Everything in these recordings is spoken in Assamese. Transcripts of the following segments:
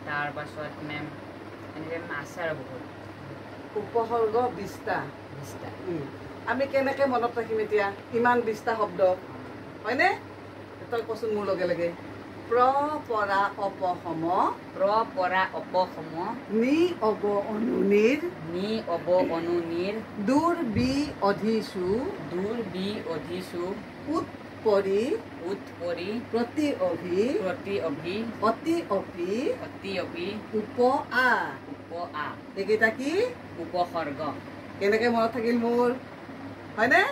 তাৰপাছত মেম এনেকৈ আছে আৰু বহুত উপসৰ্গ 20টা। 20টা। আমি কেনেকৈ মনত ৰাখিম এতিয়া ইমান 20টা শব্দ হয়নে? তই কচোন মোৰ লগে লগে। প্ৰ পৰা অপসম। প্ৰ পৰা অপসম। নি অব অনুনিৰ। নি অব অনুনিৰ। দূৰ বি অধিচু। দূৰ বি অধিচু। উৎ পৰি। উৎ পৰি। প্ৰতি অভি। প্ৰতি অভি। অতি অপি। অতি অপি। উপ আ। উপ আ। এইকেইটা কি? উপসৰ্গ। কেনেকৈ মনত থাকিল মোৰ হয়নে?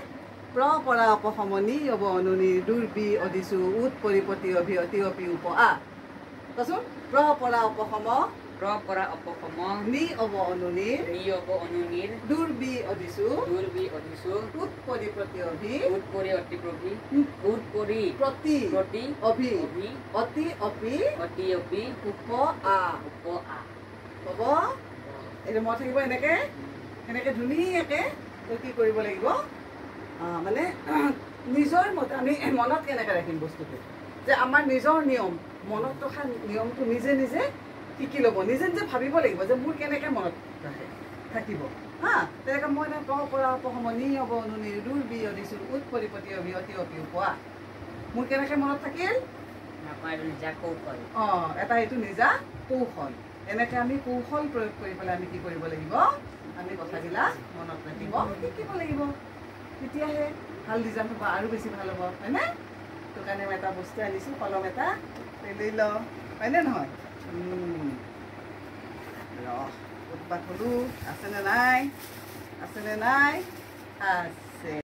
প্ৰ পৰা অপসম নি অব অনুনিৰ দূৰ বি অধিচু উৎ পৰি প্ৰতি অভি অতি অপি উপ আ। কচোন প্ৰ পৰা অপসম। প্ৰ পৰা অপসম। নি অব অনুনিৰ। নি অব অনুনিৰ। দূৰ বি অধিচু। দূৰ বি অধিচু। উৎ পৰি প্ৰতি অভি। উৎ পৰি অতি প্ৰভি। উৎ পৰি প্ৰতি প্ৰতি অভি অভি। অতি অপি। অতি অপি। উপ আ। উপ আ। হ'ব এইটো মনত থাকিব এনেকৈ এনেকৈ ধুনীয়াকৈ তই কি কৰিব লাগিব মানে নিজৰ মতে আমি মনত কেনেকৈ ৰাখিম বস্তুটো যে আমাৰ নিজৰ নিয়ম মনত ৰখা নিয়মটো নিজে নিজে শিকি ল'ব নিজে নিজে ভাবিব লাগিব যে মোৰ কেনেকৈ মনত ৰাখে থাকিব হা তেনেকৈ মই প্ৰ পৰা অপসম নি অব অনুনিৰ দূৰ বি অধিচু উৎ পৰি প্ৰতি অভি অতি অপি উপ আ। মোৰ কেনেকৈ মনত থাকিল? নিজা কৌশল। এটা এইটো নিজা কৌশল। এনেকৈ আমি কৌশল প্ৰয়োগ কৰি পেলাই আমি কি কৰিব লাগিব আমি কথাবিলাক মনত ৰাখিব শিকিব লাগিব তেতিয়াহে ভাল ৰিজাল্ট হ'ব আৰু বেছি ভাল হ'ব হয়নে? সেইটো কাৰণে মই এটা বস্তু আনিছোঁ কলম এটা লৈ ল হয়নে নহয়? উৎপাত হ'লোঁ আছেনে নাই? আছেনে নাই?